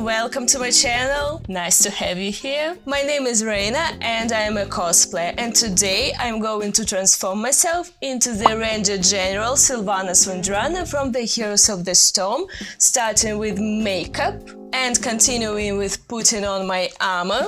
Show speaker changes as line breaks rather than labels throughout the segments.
welcome to my channel. Nice to have you here. My name is Rayna and I am a cosplayer, and today I'm going to transform myself into the Ranger-General Sylvanas Windrunner from the Heroes of the Storm, starting with makeup and continuing with putting on my armor,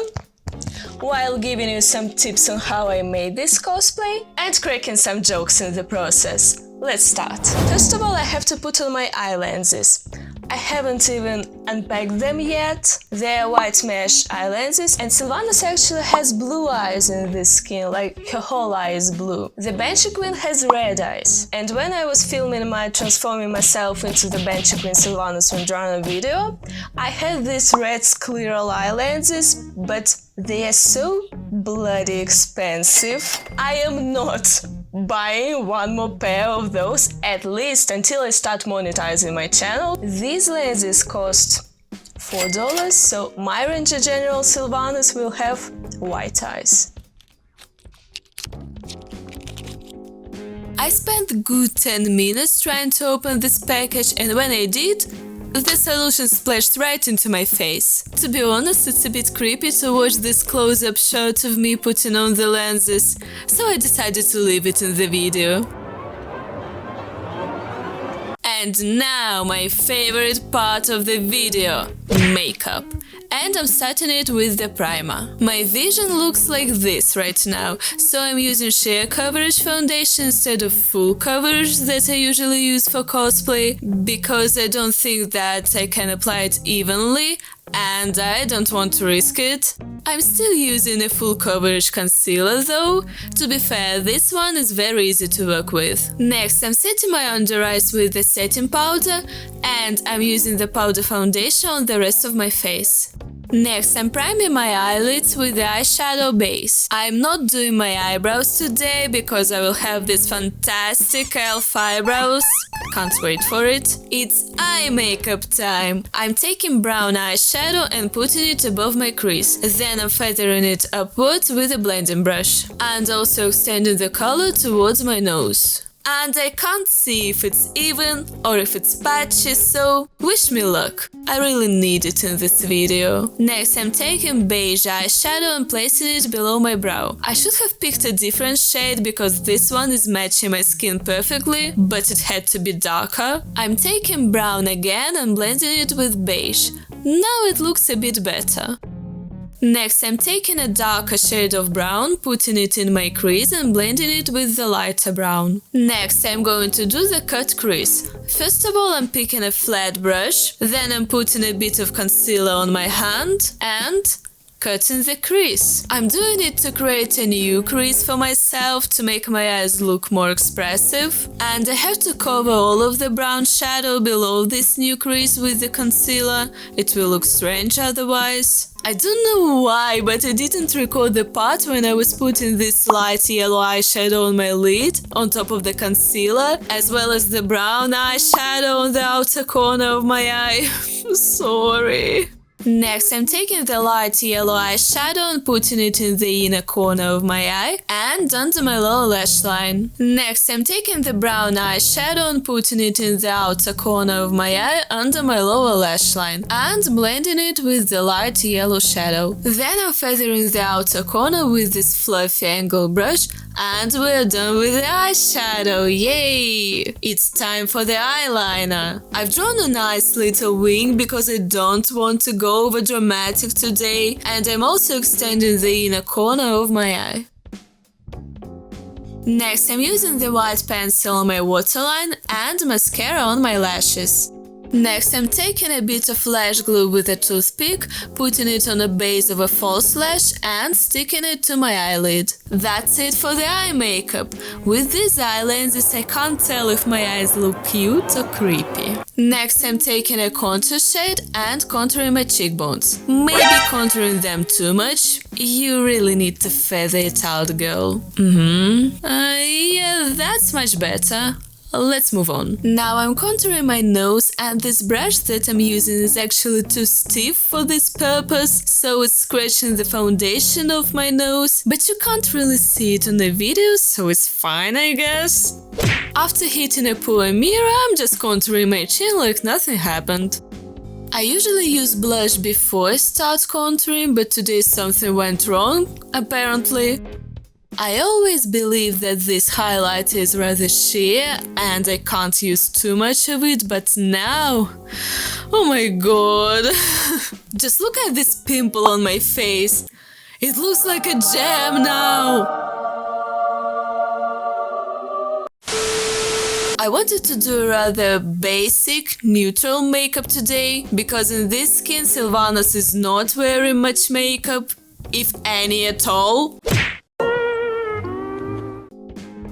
while giving you some tips on how I made this cosplay and cracking some jokes in the process. Let's start. First of all, I have to put on my eye lenses. I haven't even unpacked them yet. They are white mesh eye lenses, and Sylvanas actually has blue eyes in this skin, like her whole eye is blue. The Banshee Queen has red eyes, and when I was filming my transforming myself into the Banshee Queen Sylvanas Windrunner video, I had these red scleral eye lenses, but they are so bloody expensive. I am not buying one more pair of those, at least until I start monetizing my channel. These lenses cost $4, so my Ranger-General Sylvanas will have white eyes. I spent a good 10 minutes trying to open this package, and when I did, the solution splashed right into my face. To be honest, it's a bit creepy to watch this close-up shot of me putting on the lenses, so I decided to leave it in the video. And now my favorite part of the video, makeup. And I'm starting it with the primer. My vision looks like this right now, so I'm using sheer coverage foundation instead of full coverage that I usually use for cosplay, because I don't think that I can apply it evenly and I don't want to risk it. I'm still using a full coverage concealer though. To be fair, this one is very easy to work with. Next, I'm setting my under eyes with the setting powder, and I'm using the powder foundation on the rest of my face. Next, I'm priming my eyelids with the eyeshadow base. I'm not doing my eyebrows today because I will have these fantastic elf eyebrows. Can't wait for it. It's eye makeup time. I'm taking brown eyeshadow and putting it above my crease. Then I'm feathering it upwards with a blending brush. And also extending the color towards my nose. And I can't see if it's even or if it's patchy, so wish me luck. I really need it in this video. Next, I'm taking beige eyeshadow and placing it below my brow. I should have picked a different shade because this one is matching my skin perfectly, but it had to be darker. I'm taking brown again and blending it with beige. Now it looks a bit better. Next, I'm taking a darker shade of brown, putting it in my crease and blending it with the lighter brown. Next, I'm going to do the cut crease. First of all, I'm picking a flat brush, then I'm putting a bit of concealer on my hand and cutting the crease. I'm doing it to create a new crease for myself to make my eyes look more expressive, and I have to cover all of the brown shadow below this new crease with the concealer. It will look strange otherwise. I don't know why, but I didn't record the part when I was putting this light yellow eyeshadow on my lid, on top of the concealer, as well as the brown eyeshadow on the outer corner of my eye. Sorry. Next, I'm taking the light yellow eyeshadow and putting it in the inner corner of my eye and under my lower lash line. Next, I'm taking the brown eyeshadow and putting it in the outer corner of my eye under my lower lash line and blending it with the light yellow shadow. Then I'm feathering the outer corner with this fluffy angle brush, and we're done with the eyeshadow, yay! It's time for the eyeliner. I've drawn a nice little wing because I don't want to go over dramatic today, and I'm also extending the inner corner of my eye. Next, I'm using the white pencil on my waterline and mascara on my lashes. Next, I'm taking a bit of lash glue with a toothpick, putting it on the base of a false lash and sticking it to my eyelid. That's it for the eye makeup. With these eye lenses, I can't tell if my eyes look cute or creepy. Next, I'm taking a contour shade and contouring my cheekbones. Maybe contouring them too much. You really need to feather it out, girl. Yeah, that's much better. Let's move on. Now I'm contouring my nose, and this brush that I'm using is actually too stiff for this purpose, so it's scratching the foundation of my nose, but you can't really see it on the video, so it's fine, I guess. After hitting a poor mirror, I'm just contouring my chin like nothing happened. I usually use blush before I start contouring, but today something went wrong, apparently. I always believe that this highlight is rather sheer and I can't use too much of it, but now… oh my god! Just look at this pimple on my face! It looks like a gem now! I wanted to do a rather basic, neutral makeup today, because in this skin Sylvanas is not wearing much makeup, if any at all.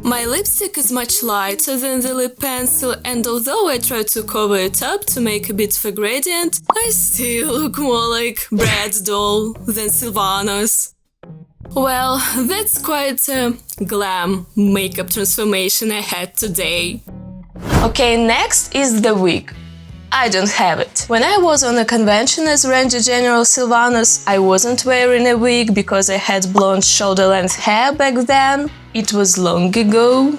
My lipstick is much lighter than the lip pencil, and although I try to cover it up to make a bit of a gradient, I still look more like Brad's doll than Sylvanas. Well, that's quite a glam makeup transformation I had today. Okay, next is the wig. I don't have it. When I was on a convention as Ranger-General Sylvanas, I wasn't wearing a wig because I had blonde shoulder-length hair back then. It was long ago.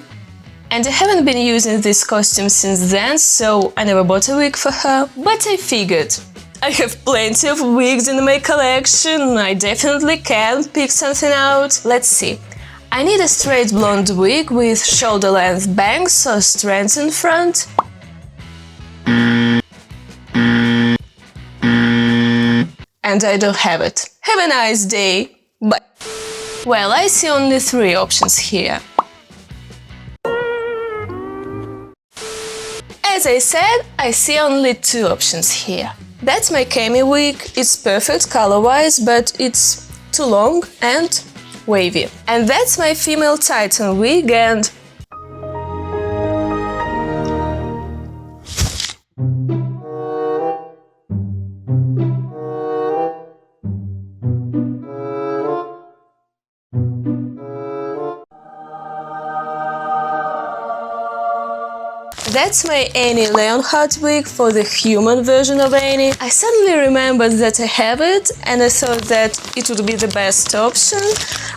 And I haven't been using this costume since then, so I never bought a wig for her. But I figured, I have plenty of wigs in my collection, I definitely can pick something out. Let's see. I need a straight blonde wig with shoulder-length bangs or strands in front. And I don't have it. Have a nice day! Bye! Well, I see only 3 options here. As I said, I see only 2 options here. That's my cami wig. It's perfect color-wise, but it's too long and wavy. And that's my female Titan wig, and… That's my Annie Leonhardt wig for the human version of Annie. I suddenly remembered that I have it and I thought that it would be the best option,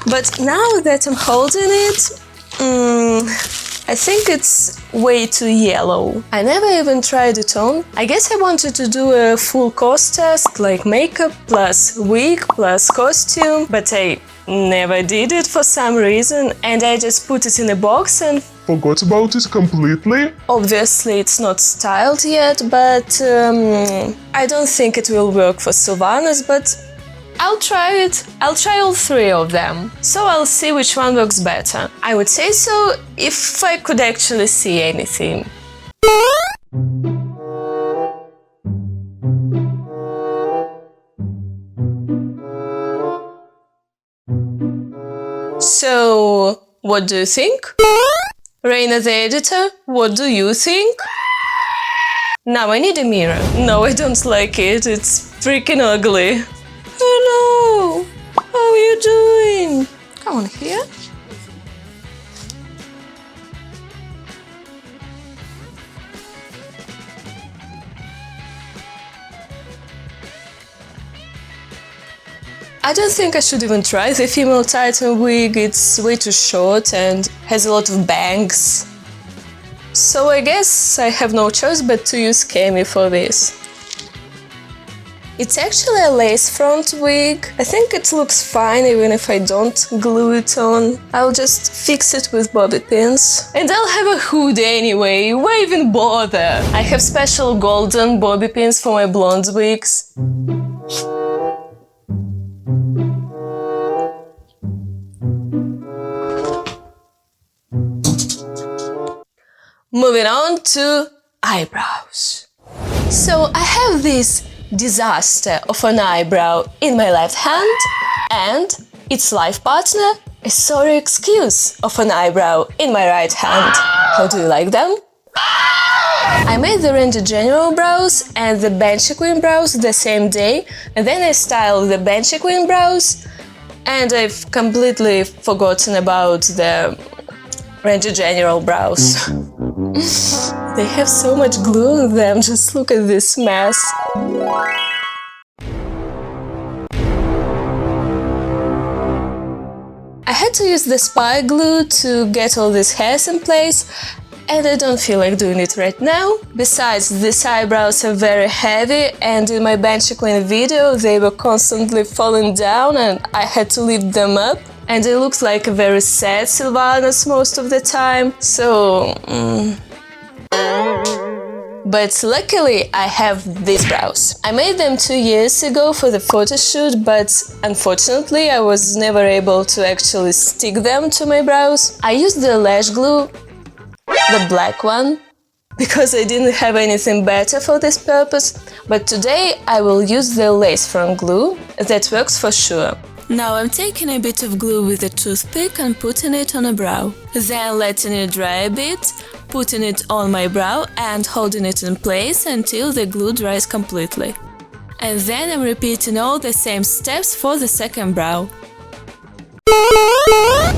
but now that I'm holding it, I think it's way too yellow. I never even tried it on. I guess I wanted to do a full cost test, like makeup plus wig plus costume, but I never did it for some reason, and I just put it in a box and
forgot about it completely.
Obviously it's not styled yet, but I don't think it will work for Sylvanas, but I'll try it. I'll try all 3 of them, so I'll see which one works better. I would say so if I could actually see anything. So, what do you think? Rayna the editor, what do you think? Now I need a mirror. No, I don't like it. It's freaking ugly. Hello! How are you doing? Come on here. I don't think I should even try the female Titan wig. It's way too short and has a lot of bangs. So I guess I have no choice but to use cami for this. It's actually a lace front wig. I think it looks fine even if I don't glue it on. I'll just fix it with bobby pins. And I'll have a hood anyway, why even bother? I have special golden bobby pins for my blonde wigs. Moving on to eyebrows. So I have this disaster of an eyebrow in my left hand and its life partner, a sorry excuse of an eyebrow in my right hand. How do you like them? I made the Ranger-General brows and the Banshee Queen brows the same day, and then I styled the Banshee Queen brows, and I've completely forgotten about the Ranger-General brows. They have so much glue on them, just look at this mess. I had to use the spy glue to get all these hairs in place, and I don't feel like doing it right now. Besides, these eyebrows are very heavy, and in my bench clean video they were constantly falling down and I had to lift them up. And it looks like a very sad Sylvanas most of the time, so... But luckily I have these brows. I made them 2 years ago for the photo shoot, but unfortunately I was never able to actually stick them to my brows. I used the lash glue, the black one, because I didn't have anything better for this purpose, but today I will use the lace front glue, that works for sure. Now I'm taking a bit of glue with a toothpick and putting it on a brow, then letting it dry a bit, putting it on my brow and holding it in place until the glue dries completely. And then I'm repeating all the same steps for the second brow.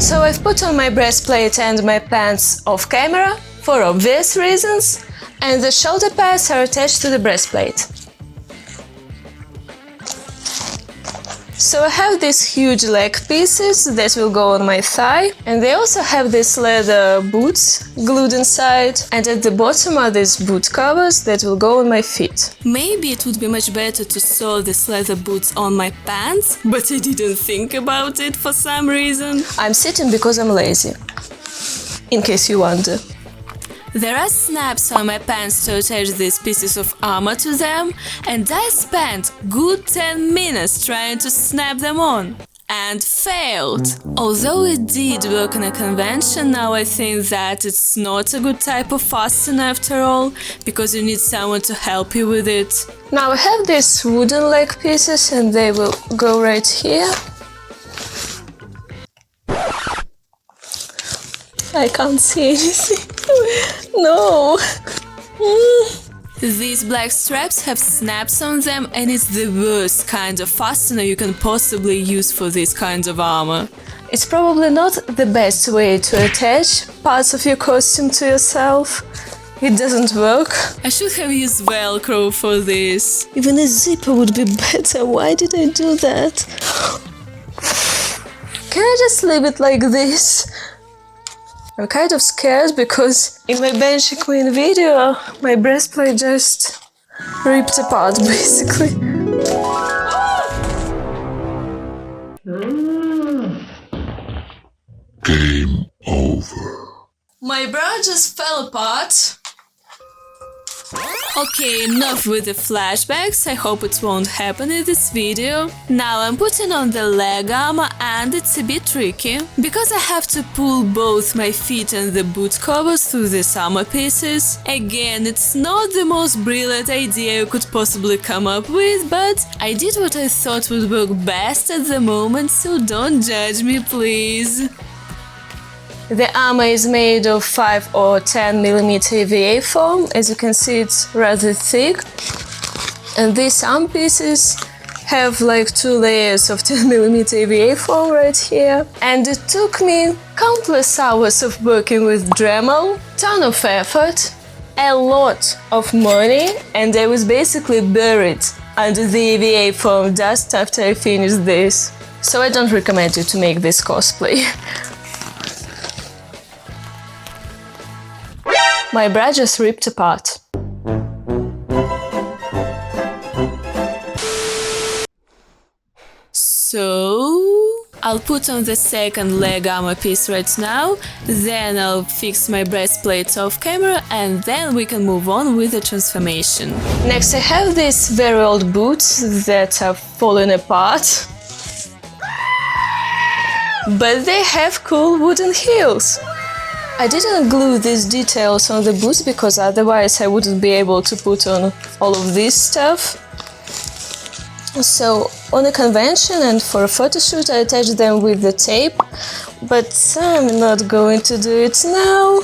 So I've put on my breastplate and my pants off camera, for obvious reasons, and the shoulder pads are attached to the breastplate. So I have these huge leg pieces that will go on my thigh, and they also have these leather boots glued inside, and at the bottom are these boot covers that will go on my feet. Maybe it would be much better to sew these leather boots on my pants, but I didn't think about it for some reason. I'm sitting because I'm lazy, in case you wonder. There are snaps on my pants to attach these pieces of armor to them, and I spent good 10 minutes trying to snap them on. And failed! Although it did work in a convention, now I think that it's not a good type of fastener after all, because you need someone to help you with it. Now I have these wooden leg pieces and they will go right here. I can't see anything. No! These black straps have snaps on them, and it's the worst kind of fastener you can possibly use for this kind of armor. It's probably not the best way to attach parts of your costume to yourself. It doesn't work. I should have used Velcro for this. Even a zipper would be better. Why did I do that? Can I just leave it like this? I'm kind of scared because in my bench clean video, my breastplate just ripped apart, basically.
Game over.
My bra just fell apart. Okay, enough with the flashbacks, I hope it won't happen in this video. Now I'm putting on the leg armor and it's a bit tricky, because I have to pull both my feet and the boot covers through these armor pieces. Again, it's not the most brilliant idea you could possibly come up with, but I did what I thought would work best at the moment, so don't judge me, please. The armor is made of 5 or 10 mm EVA foam. As you can see, it's rather thick. And these arm pieces have like 2 layers of 10 mm EVA foam right here. And it took me countless hours of working with Dremel, ton of effort, a lot of money, and I was basically buried under the EVA foam dust after I finished this. So I don't recommend you to make this cosplay. My bra just ripped apart. So I'll put on the second leg armor piece right now, then I'll fix my breastplate off camera, and then we can move on with the transformation. Next I have these very old boots that are falling apart, but they have cool wooden heels. I didn't glue these details on the boots because otherwise I wouldn't be able to put on all of this stuff. So on a convention and for a photo shoot I attached them with the tape, but I'm not going to do it now.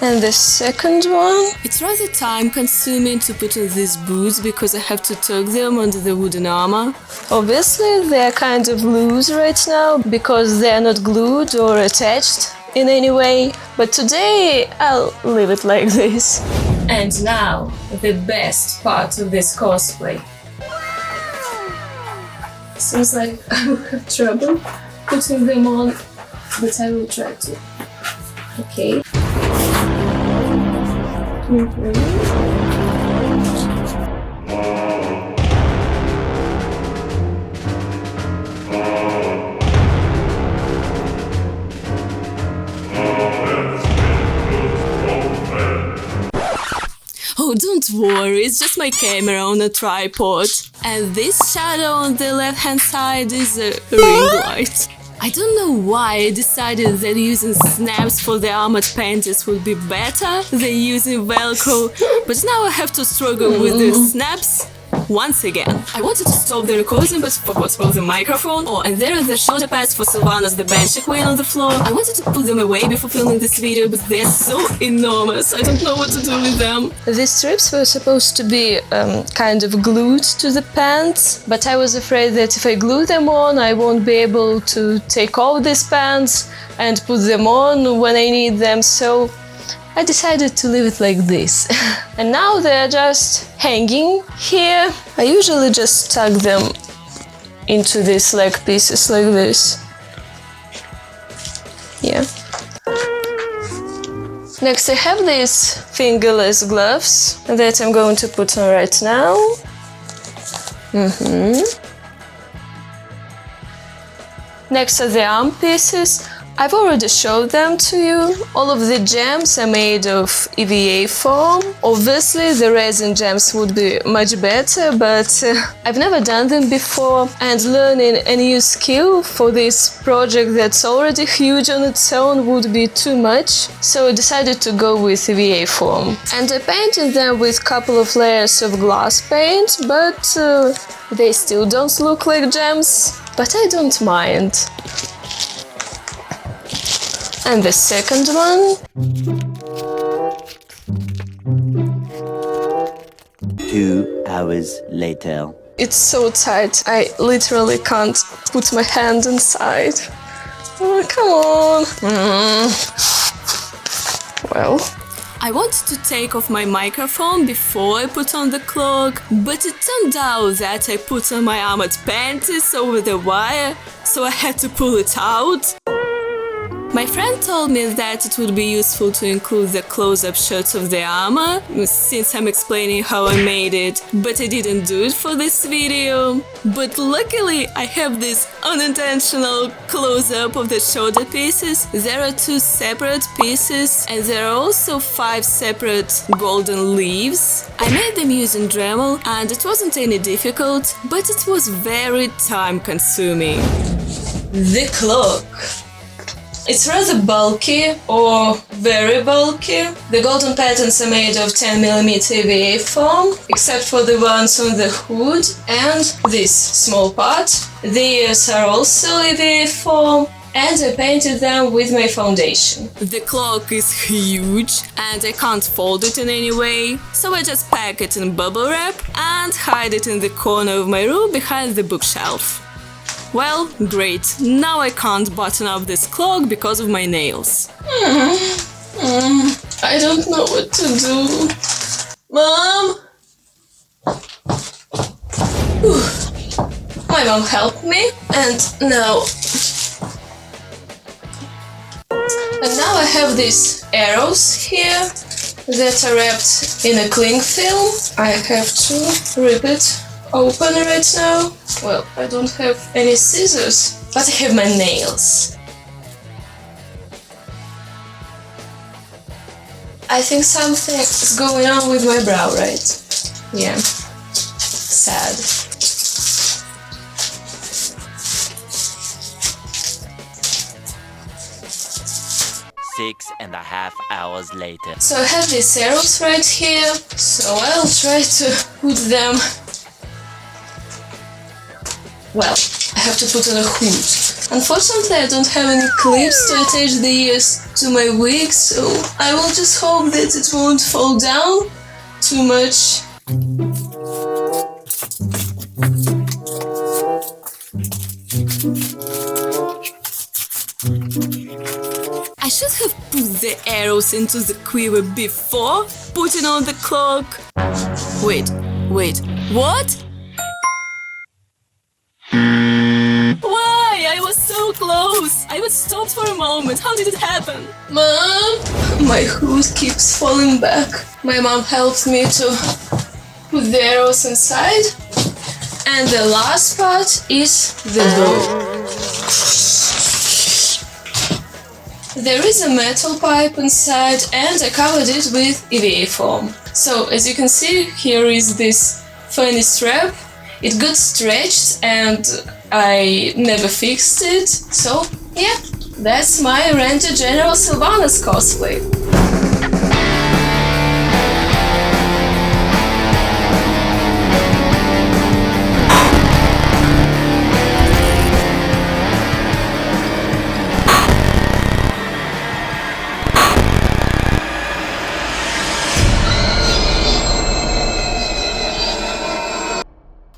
And the second one? It's rather time consuming to put on these boots because I have to tuck them under the wooden armor. Obviously they're kind of loose right now because they're not glued or attached in any way, but today I'll leave it like this. And now, the best part of this cosplay. Seems like I will have trouble putting them on, but I will try to. Okay. Oh, don't worry, it's just my camera on a tripod. And this shadow on the left-hand side is a ring light. I don't know why I decided that using snaps for the armored panties would be better than using Velcro, but now I have to struggle with the snaps once again. I wanted to stop the recording but forgot the microphone. Oh, and there are the shoulder pads for Sylvanas the Banshee Queen on the floor. I wanted to put them away before filming this video, but they're so enormous, I don't know what to do with them. These strips were supposed to be kind of glued to the pants, but I was afraid that if I glue them on, I won't be able to take off these pants and put them on when I need them, so I decided to leave it like this. And now they're just hanging here. I usually just tuck them into these leg pieces like this. Yeah. Next I have these fingerless gloves that I'm going to put on right now. Next are the arm pieces. I've already showed them to you. All of the gems are made of EVA foam. Obviously the resin gems would be much better, but I've never done them before, and learning a new skill for this project that's already huge on its own would be too much, so I decided to go with EVA foam. And I painted them with a couple of layers of glass paint, but they still don't look like gems, but I don't mind. And the second one.
2 hours later.
It's so tight, I literally can't put my hand inside. Oh, come on. Well, I wanted to take off my microphone before I put on the cloak, but it turned out that I put on my armored panties over the wire, so I had to pull it out. My friend told me that it would be useful to include the close-up shots of the armor, since I'm explaining how I made it, but I didn't do it for this video. But luckily I have this unintentional close-up of the shoulder pieces. There are 2 separate pieces, and there are also 5 separate golden leaves. I made them using Dremel, and it wasn't any difficult, but it was very time-consuming. The cloak. It's rather bulky, or very bulky. The golden patterns are made of 10mm EVA foam, except for the ones on the hood and this small part. The ears are also EVA foam, and I painted them with my foundation. The cloak is huge, and I can't fold it in any way, so I just pack it in bubble wrap and hide it in the corner of my room behind the bookshelf. Well, great, now I can't button up this cloak because of my nails. I don't know what to do. Mom? My mom helped me, and now I have these arrows here that are wrapped in a cling film. I have to rip it open right now. Well, I don't have any scissors, but I have my nails. I think something is going on with my brow, right? Yeah. Sad.
Six and a half hours later.
So I have these arrows right here, so I'll try to put them. Well, I have to put on a hood. Unfortunately, I don't have any clips to attach the ears to my wig, so I will just hope that it won't fall down too much. I should have put the arrows into the quiver before putting on the cloak. Wait, what? so close! I was stopped for a moment. How did it happen?
Mom! My hood keeps falling back. My mom helped me to put the arrows inside. And the last part is the bow. There is a metal pipe inside and I covered it with EVA foam. So as you can see, here is this funny strap. It got stretched and I never fixed it. So yeah, that's my Ranger-General Sylvanas cosplay.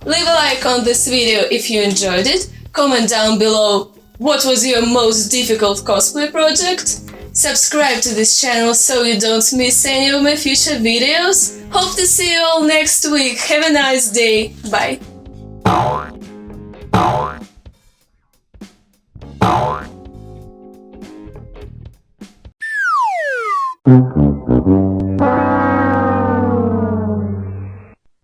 Leave a like on this video if you enjoyed it, comment down below what was your most difficult cosplay project, subscribe to this channel so you don't miss any of my future videos. Hope to see you all next week. Have a nice day. Bye.